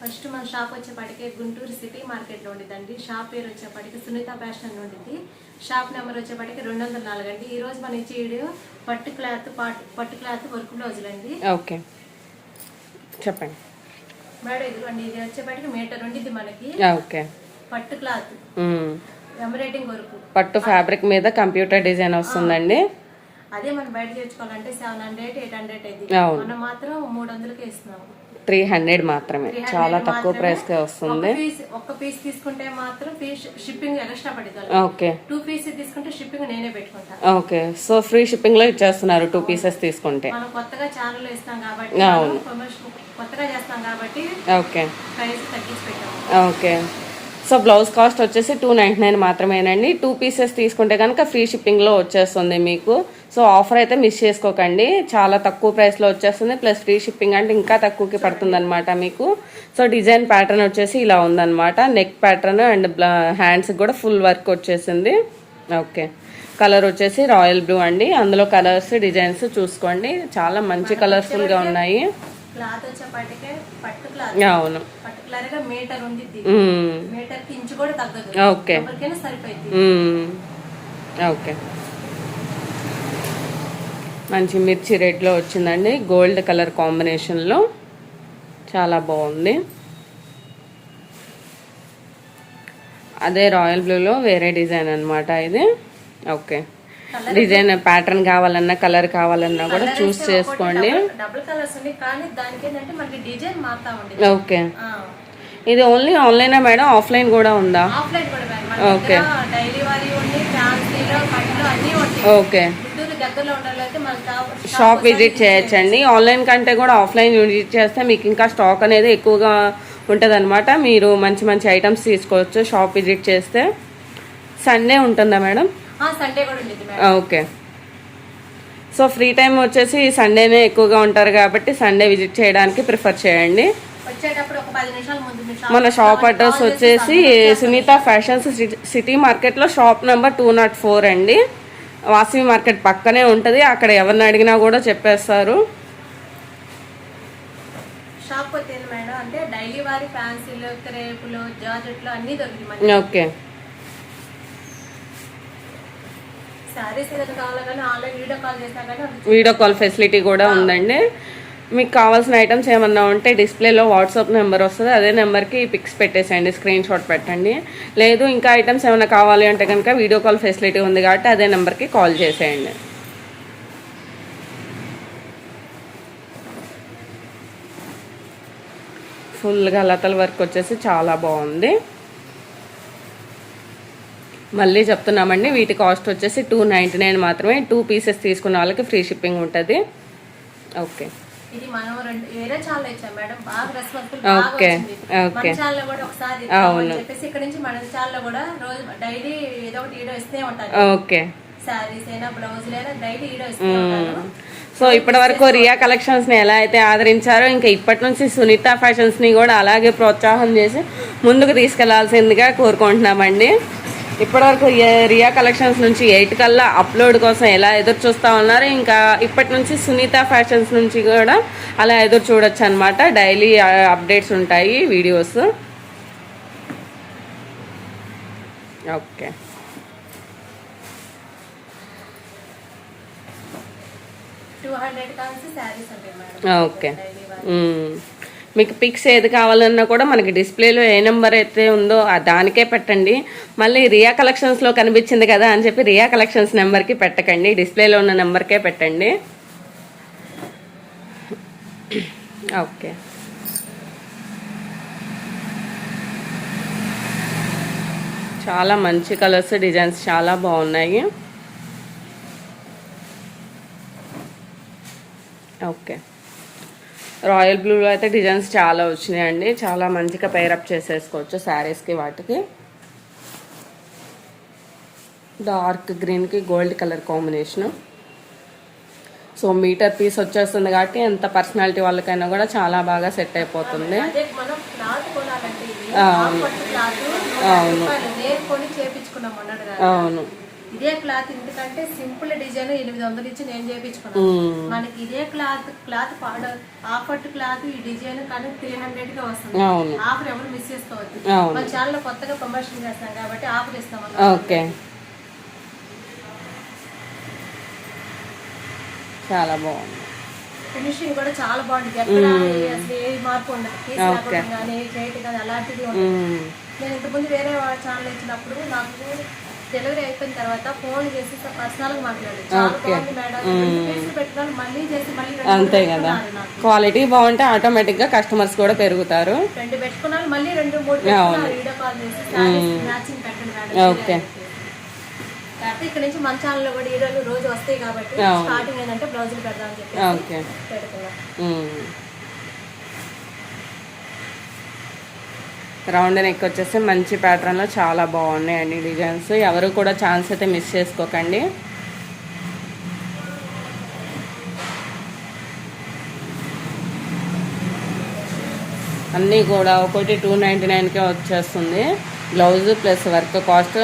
First మన shop వచ్చేపాటికి Guntur city మార్కెట్లో ఉండిద్దండి. షాప్ పేరు వచ్చేపాటికి సునీత ఫ్యాషన్ అని ఉండిద్ది. షాప్ నెంబర్ వచ్చేపాటికి 204 అండి. ఈ రోజు మన ఇచ్చే వీడియో పట్టు క్లాత్ వర్క్ బ్లౌజులు అండి. ఓకే చెప్పండి మేడం. ఇదిగోండి, ఇది వచ్చేపాటికి మీటర్ ఉండిద్ది మనకి. ఓకే పట్టు క్లాత్ ఎంబ్రాయిడింగ్ వర్క్, పట్టు ఫ్యాబ్రిక్ మీద కంప్యూటర్ డిజైన్ వస్తుందండి. అదే మనం బయట తెచ్చుకోవాలంటే 700 800 అయింది. మనం మాత్రం 300కే ఇస్తున్నాము. 300 మాత్రమే, చాలా తక్కువ ప్రైస్ కే వస్తుంది. ఒక పీస్ తీసుకుంటే మాత్రం షిప్పింగ్ ఎక్స్ట్రా పడుతుంది. ఓకే 2 పీసెస్ తీసుకుంటే షిప్పింగ్ నేనే పెట్టుకుంటా. ఓకే, సో ఫ్రీ షిప్పింగ్ లో ఇచ్చేస్తున్నారు 2 పీసెస్ తీసుకుంటే. మనం కొత్తగా ఛానల్ ఇస్తాం కాబట్టి, కొత్తగా చేస్తాం కాబట్టి ఓకే ప్రైస్ తగ్గించి పెట్టాము. ఓకే, సో బ్లౌజ్ కాస్ట్ వచ్చేసి 299 మాత్రమేనండి. 2 పీసెస్ తీసుకుంటే కనుక ఫ్రీ షిప్పింగ్లో వచ్చేస్తుంది మీకు. సో ఆఫర్ అయితే మిస్ చేసుకోకండి, చాలా తక్కువ ప్రైస్లో వచ్చేస్తుంది. ప్లస్ ఫ్రీ షిప్పింగ్ అంటే ఇంకా తక్కువకి పడుతుంది అనమాట మీకు. సో డిజైన్ ప్యాటర్న్ వచ్చేసి ఇలా ఉందన్నమాట. నెక్ ప్యాటర్న్ అండ్ హ్యాండ్స్కి కూడా ఫుల్ వర్క్ వచ్చేసింది. ఓకే, కలర్ వచ్చేసి రాయల్ బ్లూ అండి. అందులో కలర్స్ డిజైన్స్ చూసుకోండి, చాలా మంచి కలర్ఫుల్గా ఉన్నాయి. క్లాత్ వచ్చేపాటికే పట్టు క్లాత్. అవును, పర్టికులర్ గా మీటర్ ఉండిద్ది. మీటర్ కి ఇంచు కూడా తగ్గదు. ఓకే సరిపోయింది. ఓకే, మంచి మిర్చి రెడ్ లో వచ్చిందండి, గోల్డ్ కలర్ కాంబినేషన్ లో చాలా బాగుంది. అదే రాయల్ బ్లూలో వేరే డిజైన్ అన్నమాట ఇది. ఓకే, డిజైన్ ప్యాటర్న్ కావాలన్నా కలర్ కావాలన్నా కూడా చూస్ చేసుకోండి. ఓకే, ఇది ఓన్లీ ఆన్లైనా మేడం, ఆఫ్లైన్ కూడా ఉందా? ఓకే ఓకే, షాప్ విజిట్ చేయొచ్చండి. ఆన్లైన్ కంటే కూడా ఆఫ్లైన్ విజిట్ చేస్తే మీకు ఇంకా స్టాక్ అనేది ఎక్కువగా ఉంటుంది అనమాట. మీరు మంచి మంచి ఐటమ్స్ తీసుకోవచ్చు షాప్ విజిట్ చేస్తే. సండే ఉంటుందా మేడం? సండే కూడా ఉంది. ఓకే, సో ఫ్రీ టైం వచ్చేసి సండేనే ఎక్కువగా ఉంటారు కాబట్టి సండే విజిట్ చేయడానికి ప్రిఫర్ చేయండి. మన షాప్ అడ్రస్ వచ్చేసి సునీత ఫ్యాషన్స్ సిటీ మార్కెట్లో షాప్ నెంబర్ 204 అండి. వాసవి మార్కెట్ పక్కనే ఉంటుంది. అక్కడ ఎవరిని అడిగినా కూడా చెప్పేస్తారు. షాప్ వచ్చేది మేడం అంటే డైలీ వారి ఫ్యాన్సీలు, క్రేపులు, జార్జెట్లు అన్ని దొరుకుతాయి. ఓకే, వీడియో కాల్ ఫెసిలిటీ కూడా ఉందండి. మీకు కావాల్సిన ఐటమ్స్ ఏమన్నా ఉంటే డిస్ప్లేలో వాట్సాప్ నెంబర్ వస్తుంది, అదే నెంబర్కి పిక్స్ పెట్టేసేయండి, స్క్రీన్ షాట్ పెట్టండి. లేదు ఇంకా ఐటమ్స్ ఏమైనా కావాలి అంటే కనుక వీడియో కాల్ ఫెసిలిటీ ఉంది కాబట్టి అదే నెంబర్కి కాల్ చేసేయండి. ఫుల్గా లతల వర్క్ వచ్చేసి చాలా బాగుంది. మళ్ళీ చెప్తున్నామండి, వీటి కాస్ట్ వచ్చేసి 299 మాత్రమే. 2 పీసెస్ తీసుకున్న వాళ్ళకి ఫ్రీ షిప్పింగ్ ఉంటుంది. ఓకే, ఓకే ఓకే, అవును ఓకే. సో ఇప్పటి వరకు రియా కలెక్షన్స్ ని ఎలా అయితే ఆదరించారో ఇంకా ఇప్పటి నుంచి సునీత ఫ్యాషన్స్ ని కూడా అలాగే ప్రోత్సాహం చేసి ముందుకు తీసుకెళ్లాల్సిందిగా కోరుకుంటున్నామండి. ఇప్పటివరకు రియా కలెక్షన్స్ నుంచి 8 కల్లా అప్లోడ్ కోసం ఎలా ఎదురు చూస్తూ ఉన్నారో ఇంకా ఇప్పటి నుంచి సునీత ఫ్యాషన్స్ నుంచి కూడా అలా ఎదురు చూడొచ్చు అనమాట. డైలీ అప్డేట్స్ ఉంటాయి వీడియోస్. ఓకే, ఓకే, మీకు పిక్స్ ఏది కావాలన్నా కూడా మనకి డిస్ప్లేలో ఏ నెంబర్ అయితే ఉందో దానికే పెట్టండి. మళ్ళీ రియా కలెక్షన్స్లో కనిపించింది కదా అని చెప్పి రియా కలెక్షన్స్ నెంబర్కి పెట్టకండి, డిస్ప్లేలో ఉన్న నెంబర్కే పెట్టండి. ఓకే, చాలా మంచి కలర్స్, డిజైన్స్ చాలా బాగున్నాయి. ఓకే, రాయల్ బ్లూలో అయితే డిజైన్స్ చాలా వచ్చినాయండి, చాలా మంచిగా పేరప్ చేసేసుకోవచ్చు శారీస్కి. వాటికి డార్క్ గ్రీన్కి gold colour combination. So metre piece వచ్చేస్తుంది కాబట్టి ఎంత పర్సనాలిటీ వాళ్ళకైనా కూడా చాలా బాగా సెట్ అయిపోతుంది. అవును అవును అవును, ఇదే క్లాత్ ఎందుకంటే సింపుల్ డిజైన్ 800 ఇచ్చి నేను చేయించుకున్నాను. మనకి ఇదే క్లాత్ హాఫ్ పట్టు క్లాత్ ఈ డిజైన్ కానీ 300 గా వస్తుంది. ఆఫర్ ఎవరు మిస్ చేసుకోవద్దు. మన ఛానల్ కొత్తగా ప్రమోషన్ చేస్తాం కాబట్టి ఆఫర్ ఇస్తాం. ఓకే, చాలా బాగుంది. ఫినిషింగ్ కూడా చాలా బాగుంటుంది. ఎక్కడ అసలు ఏ మార్పు ఉండదు. కానీ క్రియేట్ కానీ అలాంటిది ఉండదు. నేను ఇంతకుముందు వేరే ఛానల్ ఇచ్చినప్పుడు నాకు డెలివరీ అయిపోయిన తర్వాత ఫోన్ చేసి పర్సనల్ గా మాట్లాడారు. చాలా బాగుంది మేడం, 2 పీసులు పెట్టుకొని మళ్ళీ చేసి మళ్ళీ అంతే కదా, క్వాలిటీ బాగుంటే ఆటోమేటిక్ గా కస్టమర్స్ కూడా పెరుగుతారు. 2 పెట్టుకున్నాను, మళ్ళీ 2-3 పెట్టుకున్నారు. వీడియో కాల్ చేసి మ్యాచింగ్ పెట్టండి మేడం. ఓకే, కాబట్టి ఇక్కడ నుంచి మన ఛానల్ లో కూడా వీడియోలు రోజు వస్తాయి కాబట్టి స్టార్టింగ్ ఏంటంటే బ్లౌజులు పెడదామని చెప్పి పెడుతున్నాం. రౌండ్ నెక్ వచ్చేసి మంచి ప్యాటర్న్ లో చాలా బాగున్నాయండి డిజైన్స్. ఎవరు కూడా ఛాన్స్ అయితే మిస్ చేసుకోకండి. అన్నీ కూడా ఒకటి 299కే వచ్చేస్తుంది. Blouse plus work cost.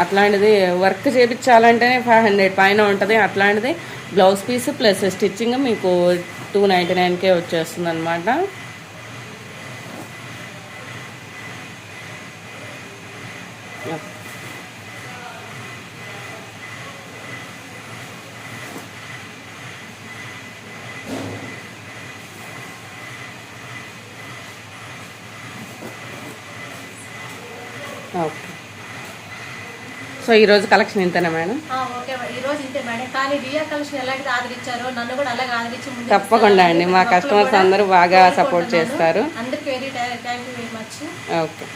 అట్లాంటిది వర్క్ చేయించాలంటేనే 500 పైన ఉంటుంది. అట్లాంటిది బ్లౌజ్ పీస్ ప్లస్ స్టిచ్చింగ్ మీకు 299కే వచ్చేస్తుంది అనమాట. ఓకే, సో ఈరోజు కలెక్షన్ ఇంతేనా మేడం? ఓకే, ఈ రోజు ఇంతే మేడం. కానీ రియల్ కలెక్షన్ ఎలాంటి ఆదరించారో నన్ను కూడా అలాగే ఆదరించి తప్పకుండా అండి. మా కస్టమర్స్ అందరూ బాగా సపోర్ట్ చేస్తారు. అందరికి very thank you very much. Okay.